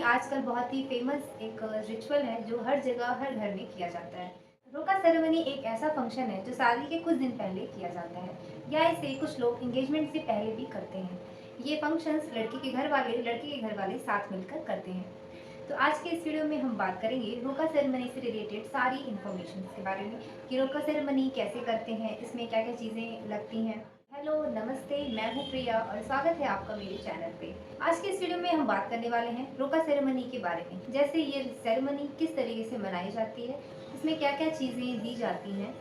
आजकल बहुत ही फेमस एक रिचुअल है जो हर जगह हर घर में किया जाता है। रोका सेरेमनी एक ऐसा फंक्शन है जो शादी के कुछ दिन पहले किया जाता है या इसे कुछ लोग एंगेजमेंट से पहले भी करते हैं। ये फंक्शंस लड़की के घर वाले लड़के के घर वाले साथ मिलकर करते हैं। तो आज के इस वीडियो में हम बात करेंगे रोका सेरेमनी से रिलेटेड सारी इन्फॉर्मेशन के बारे में कि रोका सेरेमनी कैसे करते हैं, इसमें क्या क्या चीज़ें लगती हैं। हेलो नमस्ते, मैं हूँ प्रिया और स्वागत है आपका मेरे चैनल पे। आज के इस वीडियो में हम बात करने वाले हैं रोका सेरेमनी के बारे में, जैसे ये सेरेमनी किस तरीके से मनाई जाती है, इसमें क्या क्या चीज़ें दी जाती हैं,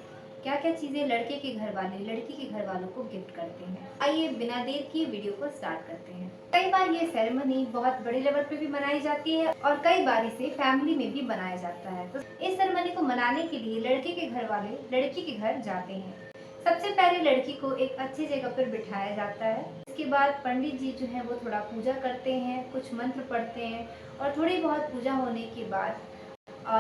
क्या क्या चीज़ें लड़के के घर वाले लड़की के घर वालों को गिफ्ट करते हैं। आइए बिना देर किए वीडियो को स्टार्ट करते हैं। कई बार ये सेरेमनी बहुत बड़े लेवल पे भी मनाई जाती है और कई बार इसे फैमिली में भी मनाया जाता है। तो इस सेरेमनी को मनाने के लिए लड़के के घर वाले लड़की के घर जाते हैं। सबसे पहले लड़की को एक अच्छी जगह पर बिठाया जाता है। इसके बाद पंडित जी जो है वो थोड़ा पूजा करते हैं, कुछ मंत्र पढ़ते हैं और थोड़ी बहुत पूजा होने के बाद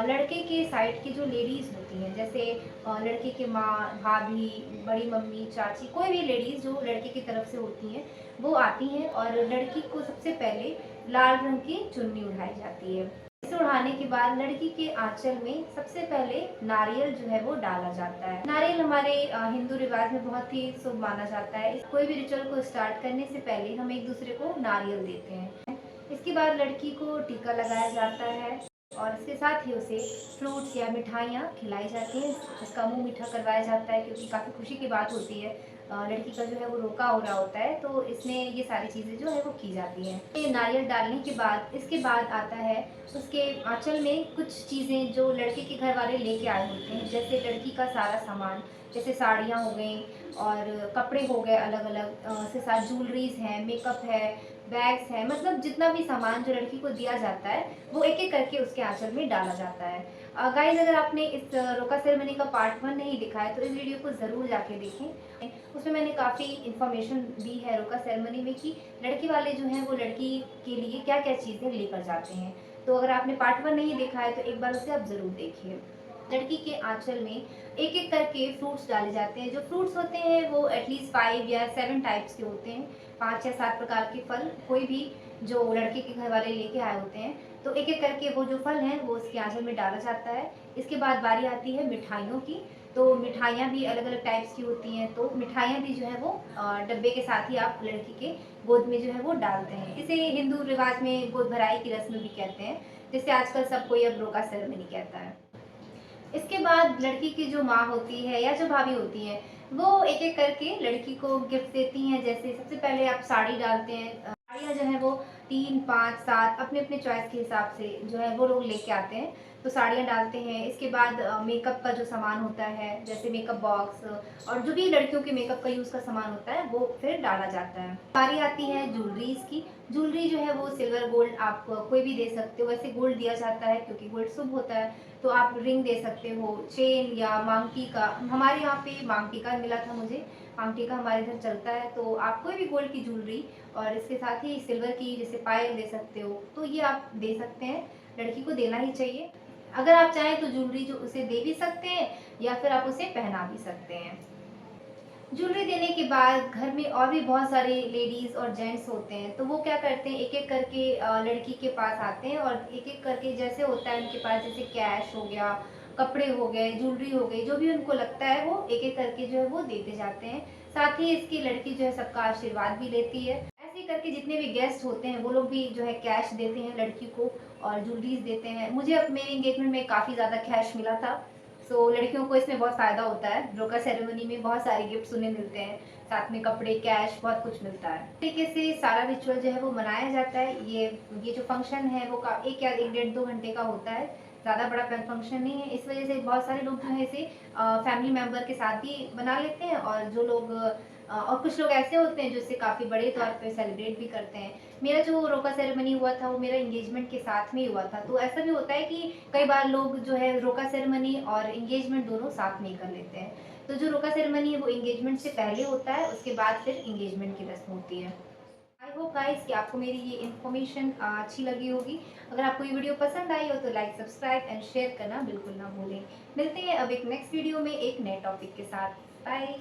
लड़के के साइड की जो लेडीज़ होती हैं, जैसे लड़के के माँ, भाभी, बड़ी मम्मी, चाची, कोई भी लेडीज़ जो लड़के की तरफ से होती हैं वो आती हैं और लड़की को सबसे पहले लाल रंग की चुन्नी उड़ाई जाती है। इसे उड़ाने के बाद लड़की के आंचल में सबसे पहले नारियल जो है वो डाला जाता है। नारियल हमारे हिंदू रिवाज में बहुत ही शुभ माना जाता है। कोई भी रिचुअल को स्टार्ट करने से पहले हम एक दूसरे को नारियल देते हैं। इसके बाद लड़की को टीका लगाया जाता है और इसके साथ ही उसे फ्रूट्स या मिठाइयाँ खिलाई जाती हैं। उसका मुंह मीठा करवाया जाता है क्योंकि काफ़ी खुशी की बात होती है। लड़की का जो है वो रोका हो रहा होता है, तो इसमें ये सारी चीज़ें जो है वो की जाती हैं। ये नारियल डालने के बाद इसके बाद आता है उसके आंचल में कुछ चीज़ें जो लड़के के घर वाले लेके आए होते हैं, जैसे लड़की का सारा सामान, जैसे साड़ियाँ हो गई और कपड़े हो गए अलग अलग, उसके साथ ज्वेलरीज हैं, मेकअप है, बैग्स हैं, मतलब जितना भी सामान जो लड़की को दिया जाता है वो एक एक करके उसके आंचल में डाला जाता है। गाइस, अगर आपने इस रोका सेरेमनी का पार्ट 1 नहीं दिखा है तो इस वीडियो को ज़रूर जाके देखें। उसमें मैंने काफ़ी इन्फॉर्मेशन दी है रोका सेरेमनी में कि लड़की वाले जो हैं वो लड़की के लिए क्या क्या चीज़ें लेकर जाते हैं। तो अगर आपने पार्ट 1 नहीं देखा है तो एक बार उसे आप ज़रूर देखिए। लड़की के आंचल में एक एक करके फ्रूट्स डाले जाते हैं। जो फ्रूट्स होते हैं वो एटलीस्ट 5 या 7 टाइप्स के होते हैं, 5 या 7 प्रकार के फल, कोई भी जो लड़के के घर वाले लेके आए होते हैं। तो एक एक करके वो जो फल हैं वो उसके आंचल में डाला जाता है। इसके बाद बारी आती है मिठाइयों की। तो मिठाइयाँ भी अलग अलग टाइप्स की होती हैं, तो मिठाइयाँ भी जो है वो डब्बे के साथ ही आप लड़की के गोद में जो है वो डालते हैं। इसे हिंदू रिवाज में गोद भराई की रस्म भी कहते हैं, जिसे आजकल सब कोई अब रोका सेरेमनी कहता है। इसके बाद लड़की की जो माँ होती है या जो भाभी होती हैं वो एक एक करके लड़की को गिफ्ट देती हैं। जैसे सबसे पहले आप साड़ी डालते हैं। साड़ियाँ जो है वो 3, 5, 7 अपने अपने चॉइस के हिसाब से जो है वो लोग लेके आते हैं, तो साड़ियाँ डालते हैं। इसके बाद मेकअप का जो सामान होता है, जैसे मेकअप बॉक्स और जो भी लड़कियों के मेकअप का यूज़ का सामान होता है वो फिर डाला जाता है। बारी आती है ज्वेलरीज की। ज्वेलरी जो है वो सिल्वर गोल्ड आप कोई भी दे सकते हो, वैसे गोल्ड दिया जाता है क्योंकि गोल्ड शुभ होता है। तो आप रिंग दे सकते हो, चेन या मांग टीका। हमारे यहाँ पे मांग टीका मिला था मुझे, मांग टीका हमारे इधर चलता है। तो आप कोई भी गोल्ड की ज्वेलरी और इसके साथ ही सिल्वर की जैसे पायल दे सकते हो, तो ये आप दे सकते हैं, लड़की को देना ही चाहिए। अगर आप चाहें तो ज्वेलरी जो उसे दे भी सकते हैं या फिर आप उसे पहना भी सकते हैं। ज्वेलरी देने के बाद घर में और भी बहुत सारे लेडीज़ और जेंट्स होते हैं, तो वो क्या करते हैं, एक एक करके लड़की के पास आते हैं और एक एक करके जैसे होता है उनके पास, जैसे कैश हो गया, कपड़े हो गए, ज्वेलरी हो गई, जो भी उनको लगता है वो एक एक करके जो है वो देते जाते हैं। साथ ही इसकी लड़की जो है सबका आशीर्वाद भी लेती है। ऐसे ही करके जितने भी गेस्ट होते हैं वो लोग भी जो है कैश देते हैं लड़की को और ज्वेलरीज देते हैं। मुझे अब मेरे एंगेजमेंट में काफ़ी ज़्यादा कैश मिला था। सो लड़कियों को इसमें बहुत फ़ायदा होता है। रोका सेरेमनी में बहुत सारे गिफ्ट्स उन्हें मिलते हैं, साथ में कपड़े, कैश, बहुत कुछ मिलता है। तरीके से सारा रिचुअल जो है वो मनाया जाता है। ये जो फंक्शन है वो एक या 1 डेढ़ 2 घंटे का होता है, ज़्यादा बड़ा फंक्शन नहीं है। इस वजह से बहुत सारे लोग जो है इसे फैमिली मेम्बर के साथ भी बना लेते हैं और जो लोग और कुछ लोग ऐसे होते हैं जो इसे काफ़ी बड़े तौर पे सेलिब्रेट भी करते हैं। मेरा जो रोका सेरेमनी हुआ था वो मेरा एंगेजमेंट के साथ में ही हुआ था। तो ऐसा भी होता है कि कई बार लोग जो है रोका सेरेमनी और एंगेजमेंट दोनों साथ में ही कर लेते हैं। तो जो रोका सेरेमनी है वो एंगेजमेंट से पहले होता है, उसके बाद फिर एंगेजमेंट की रस्म होती है। आई होप गाइस कि आपको मेरी ये इन्फॉर्मेशन अच्छी लगी होगी। अगर आपको ये वीडियो पसंद आई हो तो लाइक, सब्सक्राइब एंड शेयर करना बिल्कुल ना भूलें। मिलते हैं अब एक नेक्स्ट वीडियो में एक नए टॉपिक के साथ। बाय।